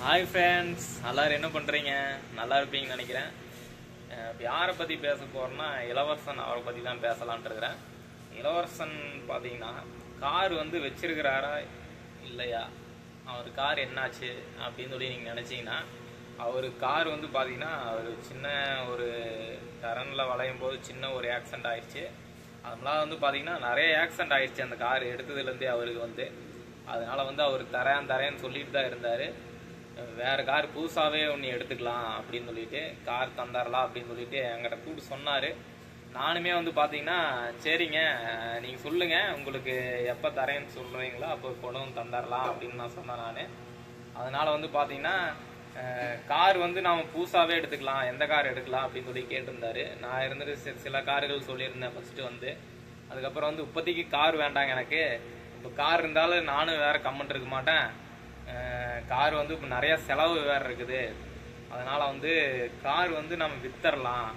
Hi friends, எல்லாரும் என்ன பண்ணுறீங்க? நல்லா இருப்பீங்கன்னு நினைக்கிறேன். இப்போ யாரை பற்றி பேச போகிறேன்னா, இளவரசன் அவரை பற்றி தான் பேசலான்ட்டு இருக்கிறேன். இளவரசன் பார்த்தீங்கன்னா கார் வச்சிருக்கிறாரா இல்லையா, அவர் கார் என்னாச்சு அப்படின்னு சொல்லி நீங்கள் நினச்சிங்கன்னா, அவர் கார் பார்த்தீங்கன்னா அவர் சின்ன ஒரு டரனில் வளையும் போது சின்ன ஒரு ஆக்சிடெண்ட் ஆயிடுச்சு. அதெல்லாம் பார்த்தீங்கன்னா நிறைய ஆக்சிடெண்ட் ஆயிடுச்சு அந்த கார் எடுத்ததுலேருந்தே அவருக்கு அதனால் அவர் தரேன்னு சொல்லிட்டு தான் இருந்தார். வேறு கார் புதுசாகவே ஒன்று எடுத்துக்கலாம் அப்படின்னு சொல்லிட்டு கார் தந்துடலாம் அப்படின்னு சொல்லிட்டு என்கிட்ட கூப்பிட்டு சொன்னார். நானுமே பார்த்தீங்கன்னா சரிங்க, நீங்கள் சொல்லுங்கள், உங்களுக்கு எப்போ தரேன்னு சொல்கிறீங்களோ அப்போ கொண்டு தந்துடலாம் அப்படின்னு நான் சொன்னேன் நான். அதனால் பார்த்தீங்கன்னா கார் நாம் புதுசாகவே எடுத்துக்கலாம், எந்த கார் எடுக்கலாம் அப்படின்னு சொல்லி கேட்டிருந்தாரு. நான் இருந்துட்டு சில கார்கள் சொல்லியிருந்தேன் ஃபஸ்ட்டு. அதுக்கப்புறம் இப்போதைக்கு கார் வேண்டாங்க எனக்கு, இப்போ கார் இருந்தாலும் நானும் வேறு கம்மெண்ட் இருக்க மாட்டேன், கார் இப்போ நிறைய செலவு வேறு இருக்குது, அதனால் கார் நம்ம வித்தரலாம்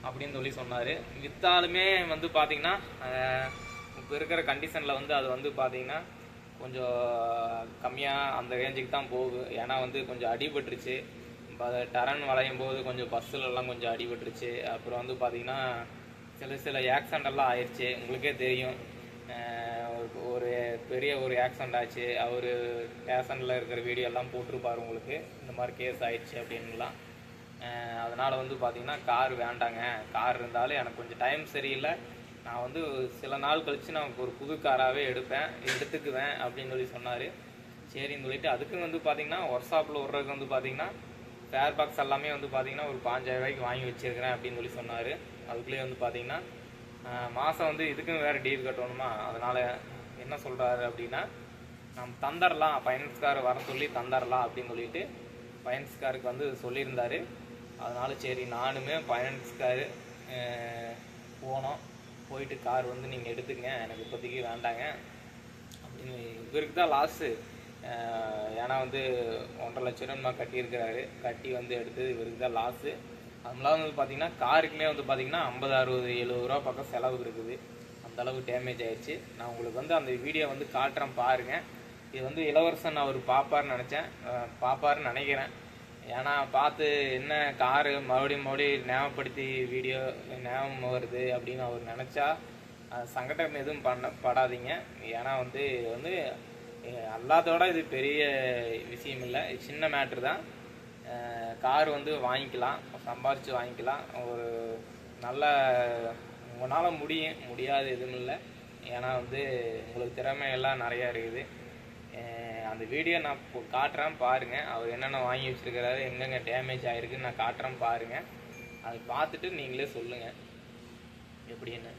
அப்படின்னு சொல்லி சொன்னார். விற்றாலுமே பார்த்தீங்கன்னா இப்போ இருக்கிற கண்டிஷனில் அது பார்த்தீங்கன்னா கொஞ்சம் கம்மியாக அந்த ரேஞ்சுக்கு தான் போகுது. ஏன்னா கொஞ்சம் அடிபட்டுருச்சு, டரன் வளையும் போது கொஞ்சம் பஸ்ஸுலலாம் கொஞ்சம் அடிபட்டுருச்சு. அப்புறம் பார்த்தீங்கன்னா சில ஆக்சிடெண்ட் எல்லாம் ஆயிடுச்சு, உங்களுக்கே தெரியும். ஒரு பெரிய ஒரு ஆக்சிடெண்ட் ஆச்சு, அவர் ஸ்டேஷனில் இருக்கிற வீடியோ எல்லாம் போட்டிருப்பார் உங்களுக்கு, இந்த மாதிரி கேஸ் ஆயிடுச்சு அப்படின்லாம். அதனால் பார்த்தீங்கன்னா கார் வேண்டாங்க, கார் இருந்தாலும் எனக்கு கொஞ்சம் டைம் சரியில்லை, நான் சில நாள் கழித்து நான் ஒரு புது காராகவே எடுத்துக்குவேன் அப்படின்னு சொல்லி சொன்னார். சரின்னு சொல்லிட்டு அதுக்கு பார்த்தீங்கன்னா ஒர்க் ஷாப்பில் விட்றதுக்கு பார்த்தீங்கன்னா ஃபேர் பாக்ஸ் எல்லாமே பார்த்தீங்கன்னா ஒரு 5000 ரூபாய்க்கு வாங்கி வச்சுருக்கிறேன் அப்படின்னு சொல்லி சொன்னார். அதுக்குள்ளேயே பார்த்தீங்கன்னா மாதம் இதுக்கும் வேறு டீல் கட்டணுமா, அதனால் என்ன சொல்கிறாரு அப்படின்னா நம்ம தந்துடலாம், ஃபைனான்ஸ்கார் வர சொல்லி தந்துடலாம் அப்படின்னு சொல்லிட்டு ஃபைனான்ஸ்காருக்கு சொல்லியிருந்தார். அதனால் சரி நானுமே ஃபைனான்ஸ்காரு போனோம், போயிட்டு கார் நீங்கள் எடுத்துங்க, எனக்கு இப்போதைக்கு வேண்டாங்க அப்படின்னு. இவருக்கு தான் லாஸு, ஏன்னா 1.5 லட்சம் கட்டியிருக்கிறாரு, கட்டி எடுத்தது இவருக்கு தான் லாஸு. அதனால பார்த்தீங்கன்னா காருக்குமே பார்த்தீங்கன்னா 50, 60, 70 ரூபா பக்கம் செலவு இருக்குது, அந்தளவுக்கு டேமேஜ் ஆயிடுச்சு. நான் உங்களுக்கு அந்த வீடியோ காட்டுறேன் பாருங்கள். இது இளவரசன் அவர் பார்ப்பாருன்னு நினைக்கிறேன். ஏன்னா பார்த்து என்ன காரு மறுபடியும் ஞாபகப்படுத்தி வீடியோ ஞாபகம் வருது அப்படின்னு அவர் நினச்சா சங்கடம் எதுவும் படாதீங்க. ஏன்னா எல்லாத்தோட இது பெரிய விஷயம் இல்லை, சின்ன மேட்ரு தான். கார் வாங்கிக்கலாம், சம்பாரித்து வாங்கிக்கலாம், ஒரு நல்ல உங்களால் முடியாது எதுவும் இல்லை. ஏன்னா உங்களுக்கு திறமையெல்லாம் நிறையா இருக்குது. அந்த வீடியோ நான் காட்டுறேன் பாருங்கள், அவர் என்னென்ன வாங்கி வச்சுருக்கிறாரு, எங்கெங்கே டேமேஜ் ஆகிருக்குன்னு நான் காட்டுறேன் பாருங்கள். அதை பார்த்துட்டு நீங்களே சொல்லுங்கள் எப்படின்னு.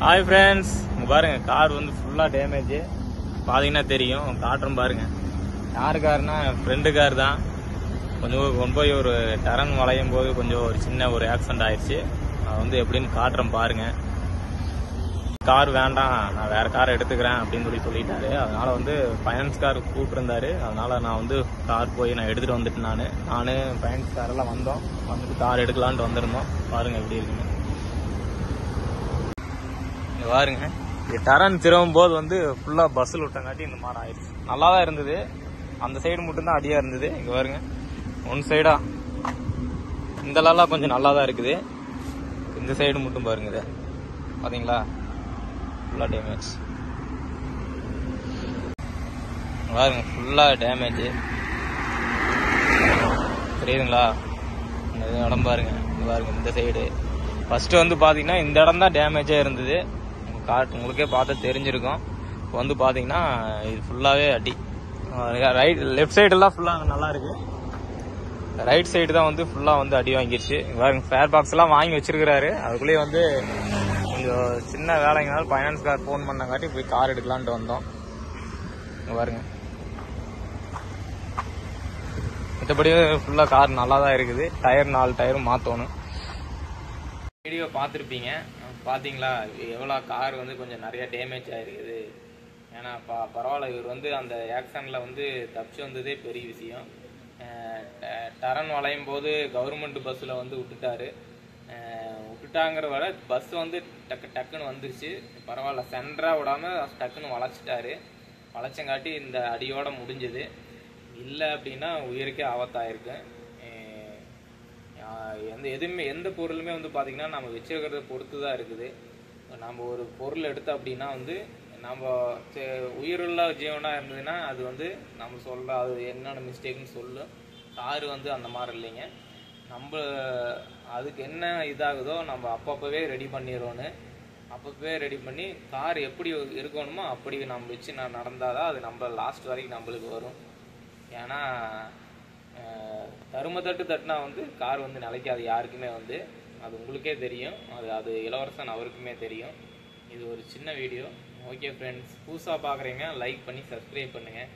ஹாய் ஃப்ரெண்ட்ஸ், பாருங்கள் கார் ஃபுல்லாக டேமேஜு பார்த்தீங்கன்னா தெரியும், காட்டுறேன் பாருங்கள். யார் காருன்னா ஃப்ரெண்டு கார் தான். கொஞ்சம் கொண்டு போய் ஒரு டரன் வளையும் போது கொஞ்சம் ஒரு சின்ன ஒரு ஆக்சிடெண்ட் ஆயிடுச்சு. அது எப்படின்னு காட்டுறேன் பாருங்க. கார் வேண்டாம், நான் வேற கார் எடுத்துக்கிறேன் அப்படின்னு சொல்லிட்டாரு. அதனால ஃபைனான்ஸ் கார் கூப்பிட்டுருந்தாரு. அதனால நான் கார் போய் நான் எடுத்துட்டு வந்துட்டு நானு ஃபைனான்ஸ் காரெல்லாம் வந்துட்டு கார் எடுக்கலான்ட்டு வந்திருந்தோம். பாருங்க எப்படி இருக்குங்க, பாருங்க. டரன் திரும்பும் போது ஃபுல்லா பஸ்ஸில் விட்டங்காட்டி இந்த மாதிரி ஆயிடுச்சு. நல்லா தான் இருந்தது, அந்த சைடு மட்டும்தான் அடியா இருந்தது. இங்க பாருங்க, ஒன் சைடா இந்தலாம் கொஞ்சம் நல்லா தான் இருக்குது, இந்த சைடு மட்டும் பாருங்க, இது பாத்தீங்களா ஃபுல்லா டேமேஜ். பாருங்க ஃபுல்லா டேமேஜ் தெரியுதுங்களா, இந்த இடம் பாருங்க. பாருங்க இந்த சைடு ஃபர்ஸ்ட் பாத்தீங்கன்னா இந்த இடம் தான் டேமேஜா இருந்தது, உங்களுக்கே பார்த்தா தெரிஞ்சிருக்கும். இப்போ பாத்தீங்கன்னா இது ஃபுல்லாவே அடி. லெஃப்ட் சைடு எல்லாம் ஃபுல்லா நல்லா இருக்கு, ரைட் சைடு தான் ஃபுல்லா அடி வாங்கிடுச்சு. பாருங்க ஃபேர் பாக்ஸ் எல்லாம் வாங்கி வச்சிருக்கிறாரு. அதுக்குள்ளேயே கொஞ்சம் சின்ன வேலைங்கனால ஃபைனான்ஸ் கார் ஃபோன் பண்ணங்காட்டி போய் கார் எடுக்கலான்ட்டு வந்தோம். பாருங்க மற்றபடி ஃபுல்லா கார் நல்லா தான் இருக்குது. டயர் 4 டயரும் மாற்றணும். வீடியோ பார்த்துருப்பீங்க, பார்த்தீங்களா எவ்வளோ கார் கொஞ்சம் நிறைய டேமேஜ் ஆகிருக்குது. ஏன்னா பரவாயில்ல, இவர் அந்த ஆக்சிடெண்ட்டில் தப்பிச்சு வந்ததே பெரிய விஷயம். டரன் வளையும் போது கவர்மெண்ட் பஸ்ஸில் விட்டுட்டாங்கிற வர பஸ் டக்குன்னு வந்துருச்சு. பரவாயில்ல, சென்டராக விடாமல் டக்குன்னு வளைச்சிட்டாரு. வளைச்சங்காட்டி இந்த அடியோட முடிஞ்சது. இல்லை அப்படின்னா உயிருக்கே ஆபத்தாயிருக்கு. எந்த பொருளுமே வந்து பார்த்திங்கன்னா நம்ம வச்சுருக்கிறத பொறுத்து தான் இருக்குது. நம்ம ஒரு பொருள் எடுத்தோம் அப்படின்னா வந்து நம்ம உயிருள்ள ஜீவனாக இருந்ததுன்னா அது வந்து நம்ம சொல்ல அது என்னென்ன மிஸ்டேக்னு சொல்லும். காரு வந்து அந்த மாதிரி இல்லைங்க. நம்ம அதுக்கு என்ன இதாகுதோ நம்ம அப்பப்போவே ரெடி பண்ணிடுவோன்னு. அப்பப்போவே ரெடி பண்ணி கார் எப்படி இருக்கணுமோ அப்படி நம்ம வச்சு நடந்தால் தான் அது நம்ம லாஸ்ட் வரைக்கும் நம்மளுக்கு வரும். ஏன்னா தருமத்தட்டு தட்டுனா வந்து கார் வந்து நிலைக்காது யாருக்குமே வந்து. அது உங்களுக்கே தெரியும். அது இளவரசன் அவருக்குமே தெரியும். இது ஒரு சின்ன வீடியோ. ஓகே ஃப்ரெண்ட்ஸ், புதுசாக பார்க்குறீங்க லைக் பண்ணி சப்ஸ்கிரைப் பண்ணுங்கள்.